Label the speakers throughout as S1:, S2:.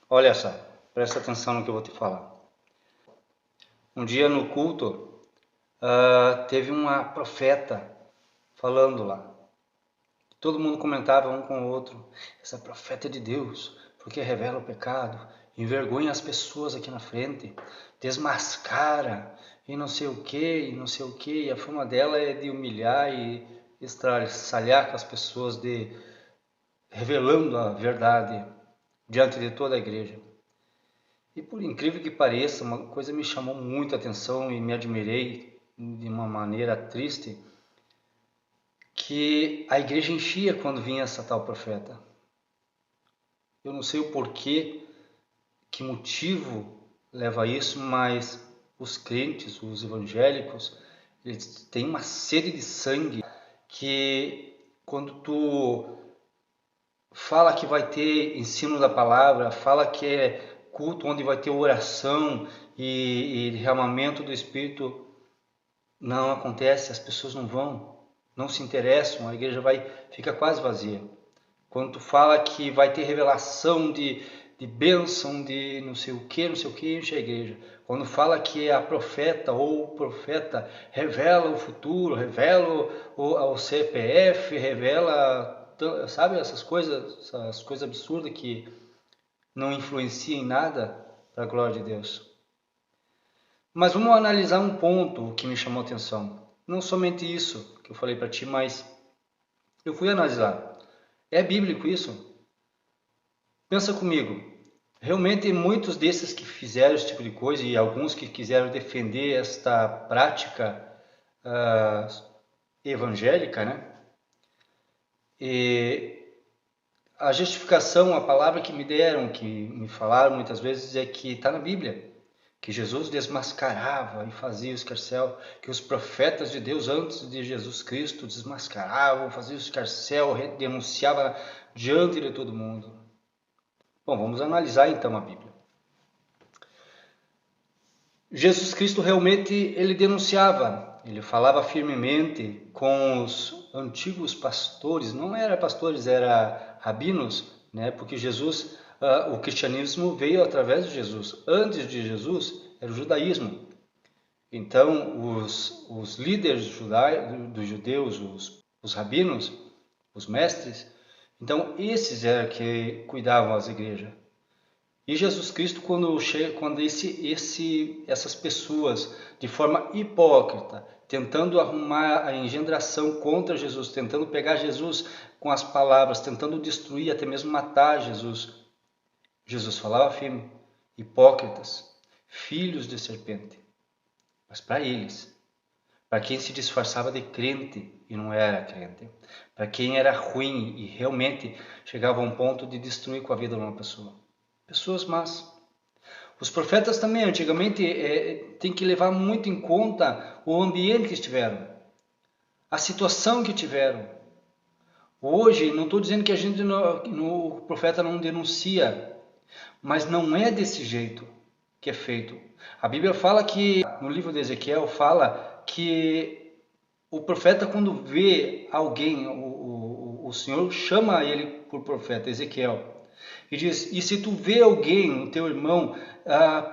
S1: Olha só, presta atenção no que eu vou te falar. Um dia no culto, teve uma profeta falando lá. Todo mundo comentava um com o outro: essa profeta é de Deus, porque revela o pecado, envergonha as pessoas aqui na frente, desmascara e não sei o que, e não sei o que. E a fama dela é de humilhar e estraçalhar com as pessoas, de revelando a verdade diante de toda a igreja. E por incrível que pareça, uma coisa me chamou muito a atenção e me admirei de uma maneira triste, que a igreja enchia quando vinha essa tal profeta. Eu não sei o porquê, que motivo leva a isso, mas os crentes, os evangélicos, eles têm uma sede de sangue que quando tu fala que vai ter ensino da palavra, fala que é culto onde vai ter oração e derramamento do Espírito, não acontece, as pessoas não vão, não se interessam, a igreja fica quase vazia. Quando tu fala que vai ter revelação de bênção, de não sei o que, enche a igreja. Quando fala que a profeta ou o profeta revela o futuro, revela o CPF, revela, sabe, essas coisas absurdas que não influenciam em nada para a glória de Deus. Mas vamos analisar um ponto que me chamou a atenção. Não somente isso que eu falei para ti, mas eu fui analisar. É bíblico isso? Pensa comigo. Realmente muitos desses que fizeram esse tipo de coisa e alguns que quiseram defender esta prática evangélica, né? E a justificação, a palavra que me deram, que me falaram muitas vezes, é que está na Bíblia. Que Jesus desmascarava e fazia o escarcéu, que os profetas de Deus antes de Jesus Cristo desmascaravam, faziam o escarcéu, denunciava diante de todo mundo. Bom, vamos analisar então a Bíblia. Jesus Cristo realmente ele denunciava, ele falava firmemente com os antigos pastores, não era pastores, era rabinos, né? Porque Jesus, o cristianismo veio através de Jesus. Antes de Jesus era o judaísmo. Então os líderes dos judeus, os rabinos, os mestres, então esses eram que cuidavam das igrejas. E Jesus Cristo, quando essas pessoas, de forma hipócrita, tentando arrumar a engendração contra Jesus, tentando pegar Jesus com as palavras, tentando destruir, até mesmo matar Jesus, Jesus falava firme: hipócritas, filhos de serpente. Mas para eles, para quem se disfarçava de crente e não era crente, para quem era ruim e realmente chegava a um ponto de destruir com a vida de uma pessoa. Pessoas más. Os profetas também, antigamente, tem que levar muito em conta o ambiente que estiveram, a situação que tiveram. Hoje, não estou dizendo que o profeta não denuncia, mas não é desse jeito que é feito. A Bíblia fala que, no livro de Ezequiel, fala que o profeta, quando vê alguém, o Senhor chama ele por profeta, Ezequiel. E diz: e se tu vê alguém, o teu irmão,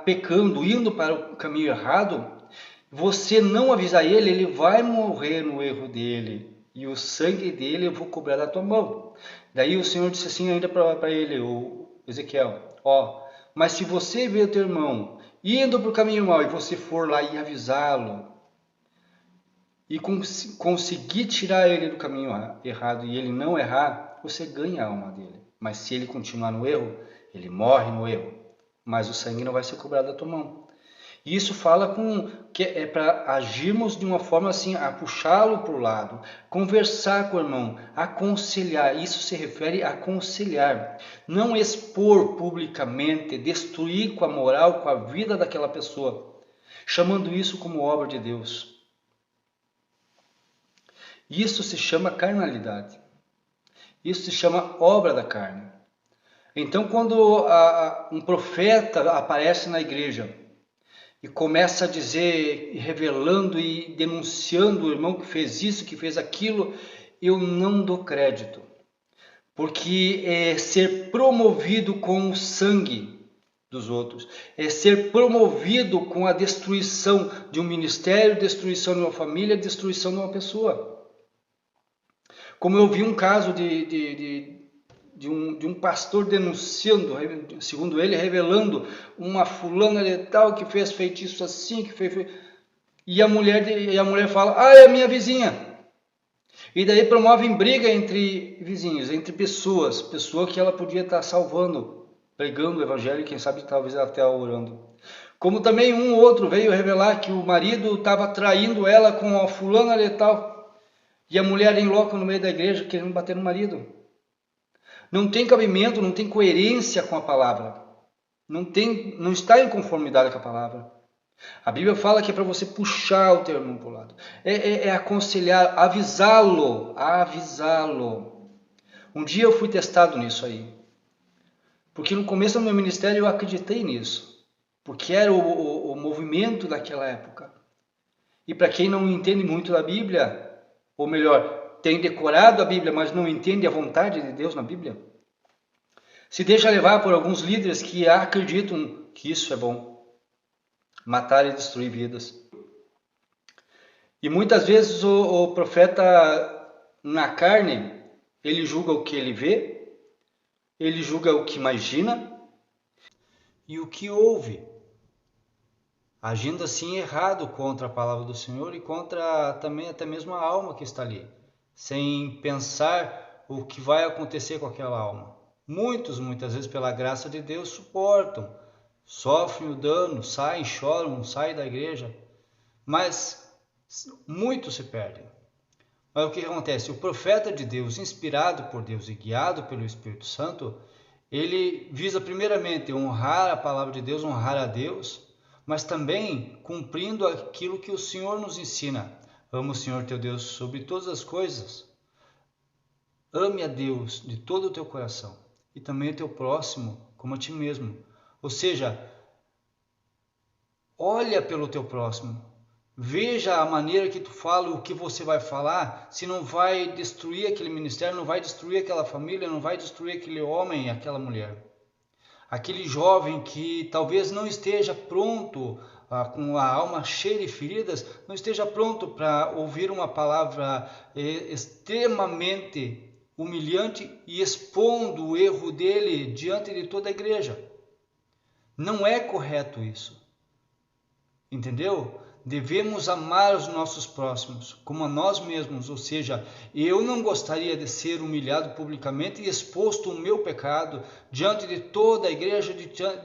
S1: pecando, indo para o caminho errado, você não avisar ele, ele vai morrer no erro dele. E o sangue dele eu vou cobrar da tua mão. Daí o Senhor disse assim ainda para ele, o Ezequiel: mas se você vê o teu irmão indo para o caminho mau e você for lá e avisá-lo, e conseguir tirar ele do caminho errado e ele não errar, você ganha a alma dele. Mas se ele continuar no erro, ele morre no erro. Mas o sangue não vai ser cobrado da tua mão. E isso fala que é para agirmos de uma forma assim, a puxá-lo para o lado, conversar com o irmão, aconselhar. Isso se refere a aconselhar. Não expor publicamente, destruir com a moral, com a vida daquela pessoa, chamando isso como obra de Deus. Isso se chama carnalidade. Isso se chama obra da carne. Então, quando um profeta aparece na igreja e começa a dizer, revelando e denunciando o irmão que fez isso, que fez aquilo, eu não dou crédito. Porque é ser promovido com o sangue. dos outros, é ser promovido com a destruição de um ministério, destruição de uma família, destruição de uma pessoa. Como eu vi um caso de um pastor denunciando, segundo ele, revelando uma fulana de tal que fez feitiço assim, que fez... E a mulher fala, é a minha vizinha. E daí promovem briga entre vizinhos, entre pessoas que ela podia estar salvando, pregando o evangelho, quem sabe talvez até orando. Como também um outro veio revelar que o marido estava traindo ela com a fulana de tal, e a mulher em loco no meio da igreja querendo bater no marido. Não tem cabimento, não tem coerência com a palavra. Não está em conformidade com a palavra. A Bíblia fala que é para você puxar o teu irmão para o lado. É aconselhar, avisá-lo. Um dia eu fui testado nisso aí. Porque no começo do meu ministério eu acreditei nisso. Porque era o movimento daquela época. E para quem não entende muito da Bíblia, ou melhor, tem decorado a Bíblia, mas não entende a vontade de Deus na Bíblia, se deixa levar por alguns líderes que acreditam que isso é bom. Matar e destruir vidas. E muitas vezes o profeta na carne, ele julga o que ele vê, ele julga o que imagina e o que ouve, agindo assim errado contra a palavra do Senhor e contra também até mesmo a alma que está ali, sem pensar o que vai acontecer com aquela alma. Muitas vezes pela graça de Deus suportam, sofrem o dano, saem, choram, saem da igreja, mas muitos se perdem. Mas o que acontece? O profeta de Deus, inspirado por Deus e guiado pelo Espírito Santo, ele visa primeiramente honrar a palavra de Deus, honrar a Deus, mas também cumprindo aquilo que o Senhor nos ensina. Ama o Senhor teu Deus sobre todas as coisas. Ame a Deus de todo o teu coração e também o teu próximo como a ti mesmo. Ou seja, olha pelo teu próximo, veja a maneira que tu fala, o que você vai falar, se não vai destruir aquele ministério, não vai destruir aquela família, não vai destruir aquele homem, aquela mulher. Aquele jovem que talvez não esteja pronto, com a alma cheia de feridas, não esteja pronto para ouvir uma palavra extremamente humilhante e expondo o erro dele diante de toda a igreja. Não é correto isso, entendeu? Devemos amar os nossos próximos como a nós mesmos, ou seja, eu não gostaria de ser humilhado publicamente e exposto o meu pecado diante de toda a igreja,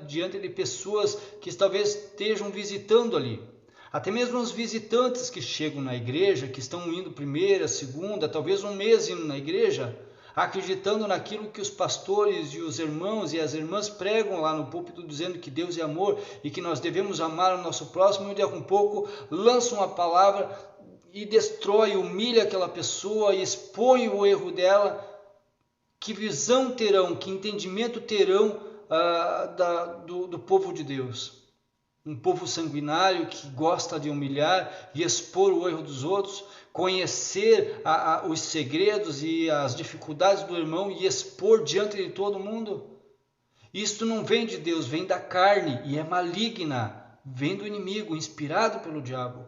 S1: diante de pessoas que talvez estejam visitando ali. Até mesmo os visitantes que chegam na igreja, que estão indo primeira, segunda, talvez um mês indo na igreja, acreditando naquilo que os pastores e os irmãos e as irmãs pregam lá no púlpito, dizendo que Deus é amor e que nós devemos amar o nosso próximo, e daqui a pouco lançam uma palavra e destrói, humilha aquela pessoa e expõe o erro dela. Que visão terão, que entendimento terão do povo de Deus? Um povo sanguinário que gosta de humilhar e expor o erro dos outros, conhecer os segredos e as dificuldades do irmão e expor diante de todo mundo. Isto não vem de Deus, vem da carne e é maligna, vem do inimigo, inspirado pelo diabo.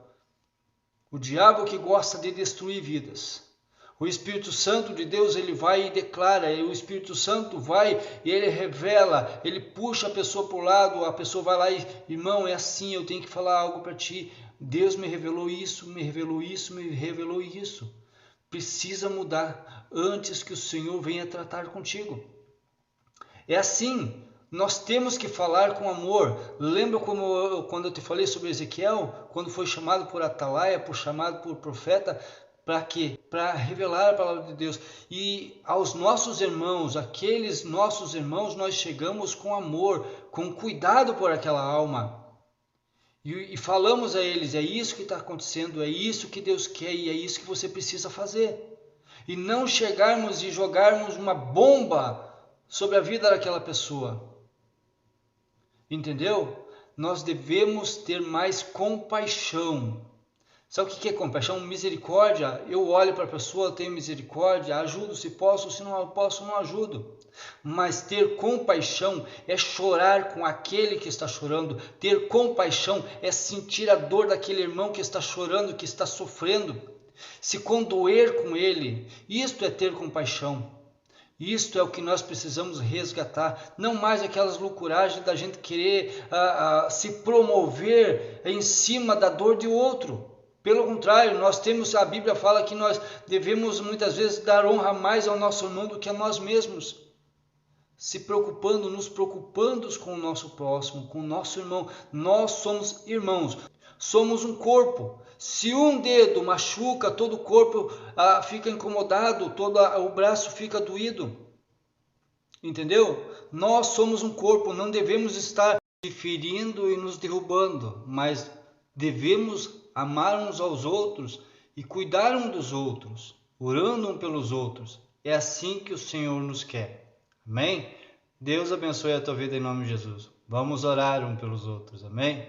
S1: O diabo que gosta de destruir vidas. O Espírito Santo de Deus, ele vai e declara, e o Espírito Santo vai e ele revela, ele puxa a pessoa para o lado, a pessoa vai lá e, irmão, é assim, eu tenho que falar algo para ti. Deus me revelou isso, me revelou isso, me revelou isso. Precisa mudar antes que o Senhor venha tratar contigo. É assim, nós temos que falar com amor. Lembra quando eu te falei sobre Ezequiel, quando foi chamado por Atalaia, chamado por profeta, para quê? Para revelar a palavra de Deus. E aos nossos irmãos, aqueles nossos irmãos, nós chegamos com amor, com cuidado por aquela alma. E falamos a eles, é isso que está acontecendo, é isso que Deus quer e é isso que você precisa fazer. E não chegarmos e jogarmos uma bomba sobre a vida daquela pessoa. Entendeu? Nós devemos ter mais compaixão. Sabe o que é compaixão? Misericórdia. Eu olho para a pessoa, tenho misericórdia, ajudo se posso, se não posso, não ajudo. Mas ter compaixão é chorar com aquele que está chorando. Ter compaixão é sentir a dor daquele irmão que está chorando, que está sofrendo. Se condoer com ele. Isto é ter compaixão. Isto é o que nós precisamos resgatar, não mais aquelas loucuragens da gente querer se promover em cima da dor de outro. Pelo contrário, a Bíblia fala que nós devemos muitas vezes dar honra mais ao nosso irmão do que a nós mesmos. Nos preocupando com o nosso próximo, com o nosso irmão. Nós somos irmãos, somos um corpo. Se um dedo machuca, todo o corpo fica incomodado, todo o braço fica doído. Entendeu? Nós somos um corpo, não devemos estar se ferindo e nos derrubando, mas devemos amar uns aos outros e cuidar uns dos outros, orando uns pelos outros. É assim que o Senhor nos quer. Amém? Deus abençoe a tua vida em nome de Jesus. Vamos orar uns pelos outros. Amém?